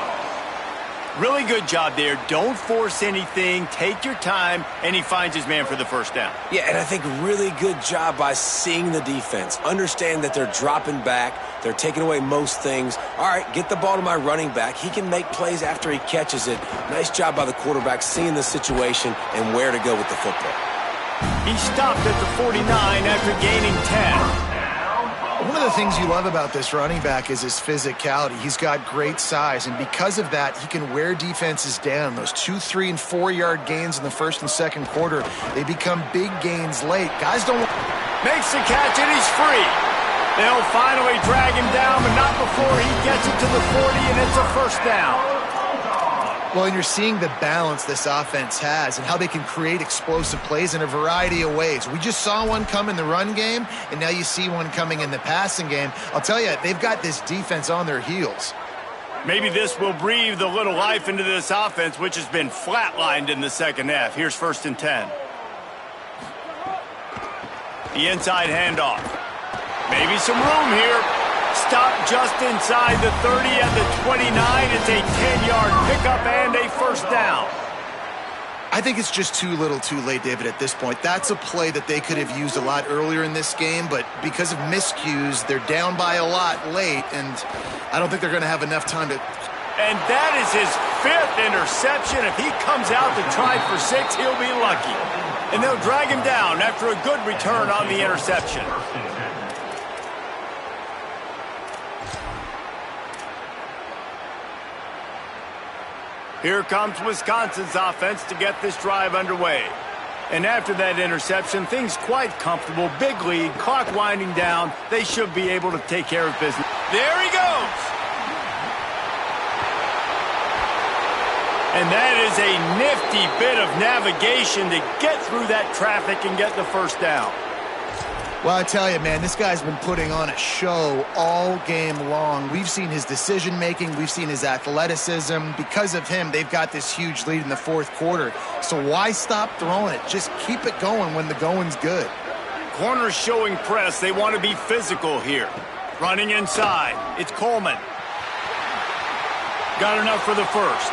Really good job there. Don't force anything. Take your time, and he finds his man for the first down. Yeah, and I think really good job by seeing the defense. Understand that they're dropping back. They're taking away most things. All right, get the ball to my running back. He can make plays after he catches it. Nice job by the quarterback seeing the situation and where to go with the football. He stopped at the 49 after gaining 10. One of the things you love about this running back is his physicality. He's got great size, and because of that, he can wear defenses down. Those 2, 3, and 4-yard gains in the first and second quarter, they become big gains late. Guys don't... Makes the catch, and he's free. They'll finally drag him down, but not before he gets it to the 40, and it's a first down. Well, and you're seeing the balance this offense has and how they can create explosive plays in a variety of ways. We just saw one come in the run game, and now you see one coming in the passing game. I'll tell you, they've got this defense on their heels. Maybe this will breathe a little life into this offense, which has been flatlined in the second half. Here's 1st and 10. The inside handoff. Maybe some room here. Stop just inside the 30 at the 29. It's a 10-yard pickup and a first down. I think it's just too little too late, David, at this point. That's a play that they could have used a lot earlier in this game, but because of miscues, they're down by a lot late, and I don't think they're going to have enough time to... And that is his 5th interception. If he comes out to try for 6, he'll be lucky. And they'll drag him down after a good return on the interception. Here comes Wisconsin's offense to get this drive underway. And after that interception, things quite comfortable. Big lead, clock winding down. They should be able to take care of business. There he goes! And that is a nifty bit of navigation to get through that traffic and get the first down. Well, I tell you, man, this guy's been putting on a show all game long. We've seen his decision-making. We've seen his athleticism. Because of him, they've got this huge lead in the fourth quarter. So why stop throwing it? Just keep it going when the going's good. Corners showing press. They want to be physical here. Running inside. It's Coleman. Got enough for the first.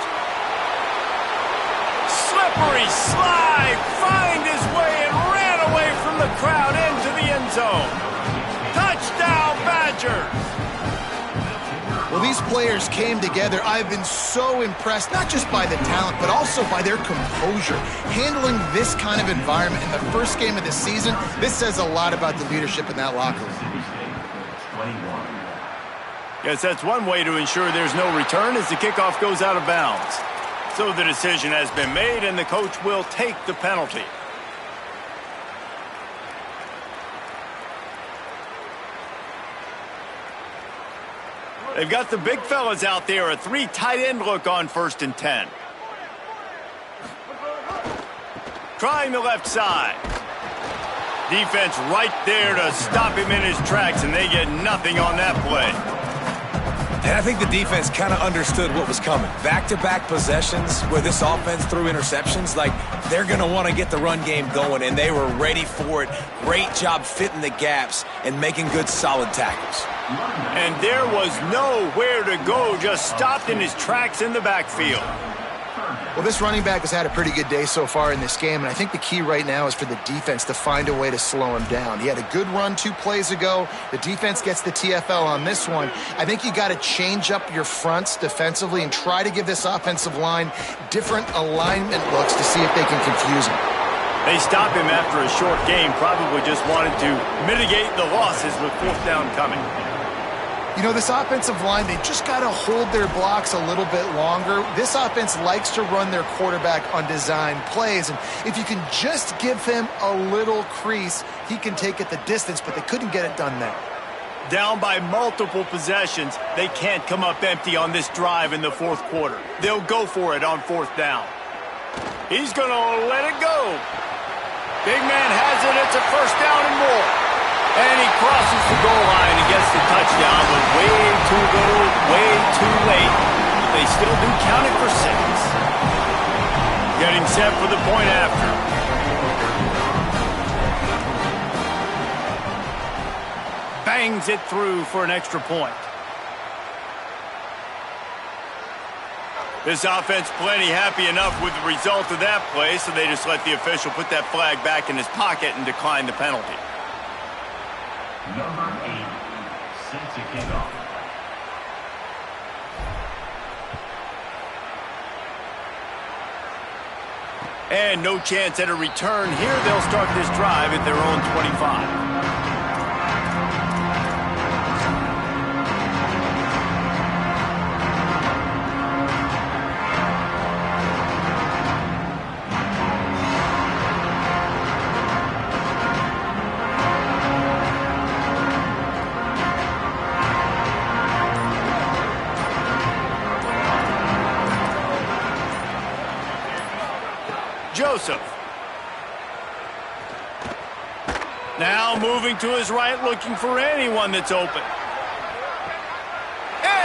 Slippery slide. Find his way and ran away from the crowd into the end zone. Touchdown, Badgers. Well, these players came together. I've been so impressed, not just by the talent, but also by their composure. Handling this kind of environment in the first game of the season, this says a lot about the leadership in that locker room. Guess that's one way to ensure there's no return as the kickoff goes out of bounds. So the decision has been made, and the coach will take the penalty. They've got the big fellas out there, a 3 tight end look on 1st and 10. Trying the left side. Defense right there to stop him in his tracks, and they get nothing on that play. And I think the defense kind of understood what was coming. Back-to-back possessions where this offense threw interceptions, like they're going to want to get the run game going, and they were ready for it. Great job fitting the gaps and making good, solid tackles. And there was nowhere to go, just stopped in his tracks in the backfield. Well, this running back has had a pretty good day so far in this game, and I think the key right now is for the defense to find a way to slow him down. He had a good run 2 plays ago. The defense gets the TFL on this one. I think you got to change up your fronts defensively and try to give this offensive line different alignment looks to see if they can confuse him. They stopped him after a short game, probably just wanted to mitigate the losses with 4th down coming. You know, this offensive line, they just got to hold their blocks a little bit longer. This offense likes to run their quarterback on design plays, and if you can just give him a little crease, he can take it the distance, but they couldn't get it done there. Down by multiple possessions, they can't come up empty on this drive in the 4th quarter. They'll go for it on 4th down. He's going to let it go. Big man has it. It's a first down and more. And he crosses the goal line and gets the touchdown, but way too little, way too late. But they still do count it for 6. Getting set for the point after. bangs it through for an extra point. This offense plenty happy enough with the result of that play, so they just let the official put that flag back in his pocket and decline the penalty. Number 8 sets a kickoff. And no chance at a return here. They'll start this drive at their own 25. Joseph. Now moving to his right, looking for anyone that's open.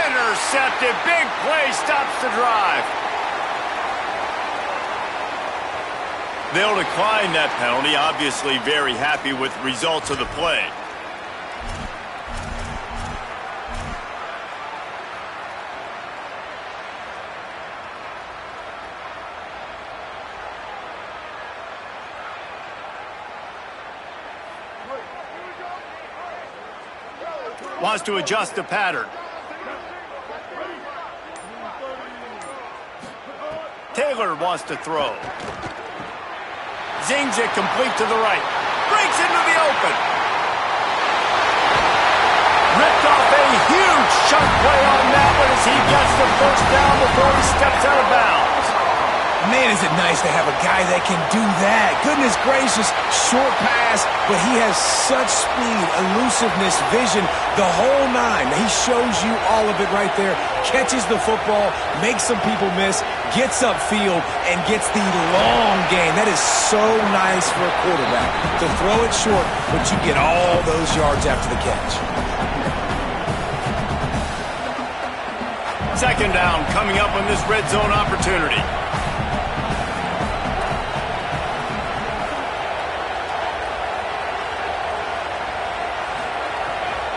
Intercepted. Big play stops the drive. They'll decline that penalty. Obviously very happy with the results of the play. Wants to adjust the pattern. Taylor wants to throw. Zings it complete to the right. Breaks into the open. Ripped off a huge chunk play on that one as he gets the first down before he steps out of bounds. Man, is it nice to have a guy that can do that. Goodness gracious, short pass, but he has such speed, elusiveness, vision, the whole nine. He shows you all of it right there. Catches the football, makes some people miss, gets upfield, and gets the long game. That is so nice for a quarterback to throw it short, but you get all those yards after the catch. Second down coming up on this red zone opportunity.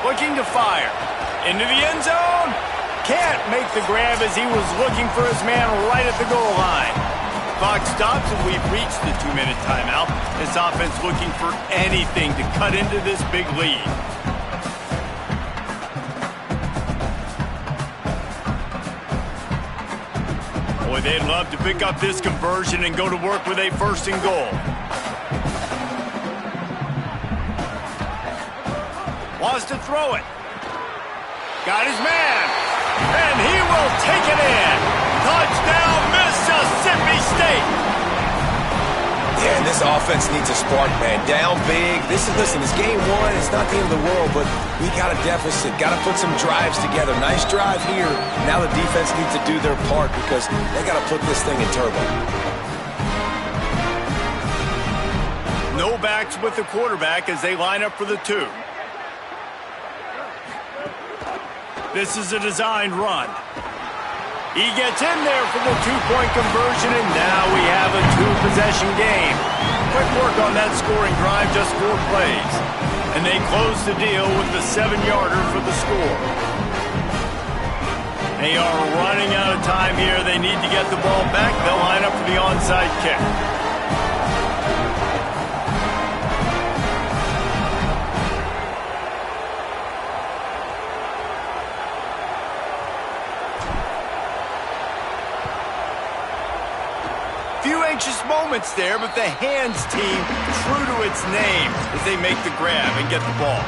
Looking to fire. Into the end zone. Can't make the grab as he was looking for his man right at the goal line. Clock stops and we've reached the 2-minute timeout. This offense looking for anything to cut into this big lead. Boy, they'd love to pick up this conversion and go to work with a 1st and goal. Wants to throw it. Got his man. And he will take it in. Touchdown, Mississippi State. Yeah, and this offense needs a spark, man. Down big. Listen, it's game 1. It's not the end of the world, but we got a deficit. Got to put some drives together. Nice drive here. Now the defense needs to do their part because they got to put this thing in turbo. No backs with the quarterback as they line up for the 2. This is a designed run. He gets in there for the 2-point conversion, and now we have a 2-possession game. Quick work on that scoring drive, just 4 plays. And they close the deal with the 7-yarder for the score. They are running out of time here. They need to get the ball back. They'll line up for the onside kick. Few anxious moments there, but the hands team true to its name as they make the grab and get the ball.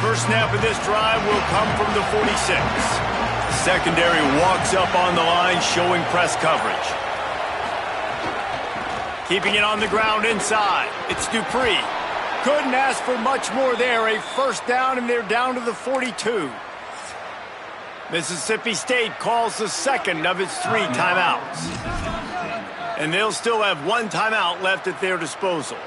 First snap of this drive will come from the 46. The secondary walks up on the line, showing press coverage. Keeping it on the ground inside. It's Dupree. Couldn't ask for much more there. A 1st down, and they're down to the 42. Mississippi State calls the 2nd of its 3 timeouts. And they'll still have 1 timeout left at their disposal.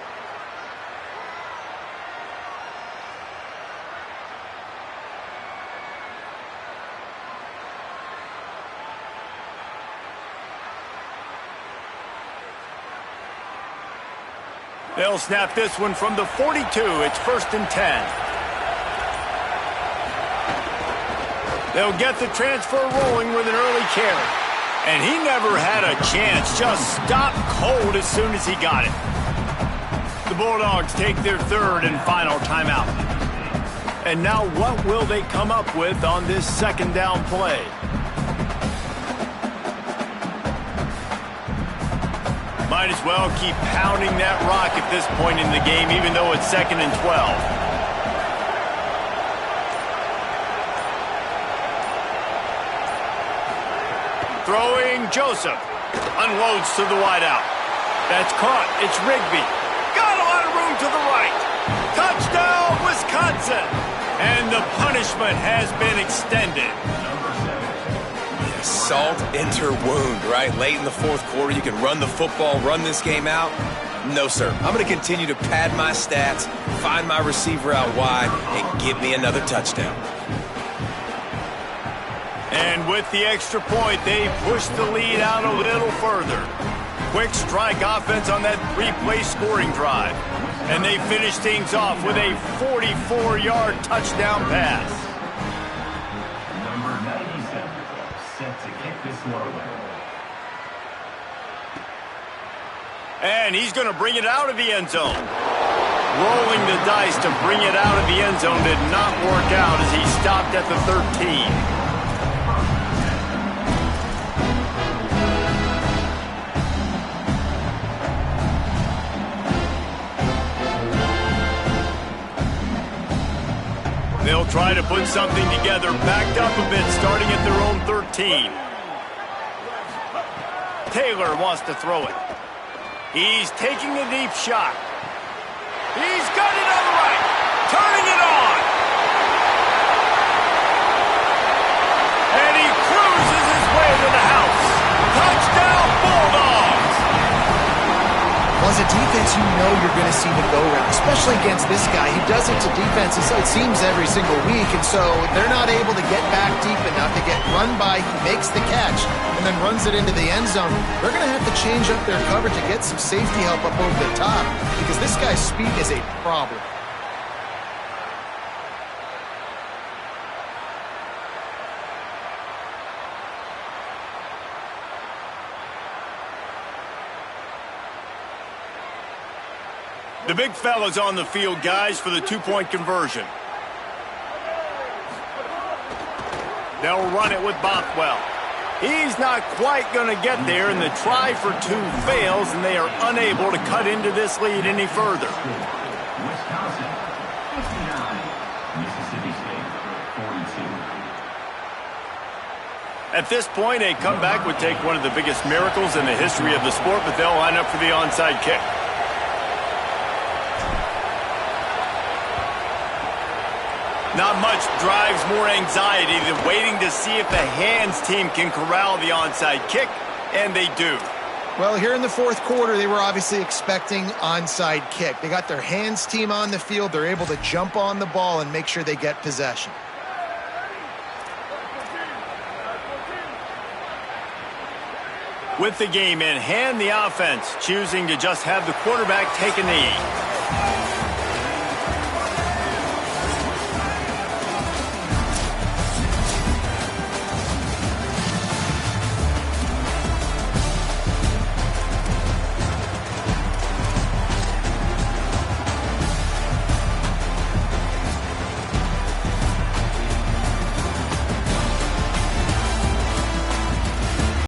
They'll snap this one from the 42. It's 1st and 10. They'll get the transfer rolling with an early carry. And he never had a chance. Just stopped cold as soon as he got it. The Bulldogs take their 3rd and final timeout. And now what will they come up with on this 2nd down play? Might as well keep pounding that rock at this point in the game, even though it's 2nd and 12. Throwing Joseph. Unloads to the wideout. That's caught. It's Rigby. Got a lot of room to the right. Touchdown, Wisconsin. And the punishment has been extended. Salt enter wound, right? Late in the 4th quarter, you can run the football, run this game out. No, sir. I'm going to continue to pad my stats, find my receiver out wide, and give me another touchdown. And with the extra point, they push the lead out a little further. Quick strike offense on that 3-play scoring drive. And they finish things off with a 44-yard touchdown pass. Number 97, set to kick this one away. And he's going to bring it out of the end zone. Rolling the dice to bring it out of the end zone did not work out as he stopped at the 13. They'll try to put something together, backed up a bit, starting at their own 13. Taylor wants to throw it. He's taking a deep shot. He's got it on the right, turning it on. And he cruises his way to the house. Touchdown, Bulldogs! Well, as a defense, you know you're going to see the go-route, especially against this guy. He does it to defenses, it seems, every single week, and so they're not able to get back deep enough to get run by. He makes the catch and then runs it into the end zone. They're going to have to change up their coverage to get some safety help up over the top because this guy's speed is a problem. The big fella's on the field, guys, for the 2-point conversion. They'll run it with Bothwell. He's not quite going to get there, and the try for 2 fails, and they are unable to cut into this lead any further. Wisconsin, 59. Mississippi State, 42. At this point, a comeback would take one of the biggest miracles in the history of the sport, but they'll line up for the onside kick. Not much drives more anxiety than waiting to see if the hands team can corral the onside kick, and they do. Well, here in the 4th quarter, they were obviously expecting onside kick. They got their hands team on the field. They're able to jump on the ball and make sure they get possession. With the game in hand, the offense choosing to just have the quarterback take a knee.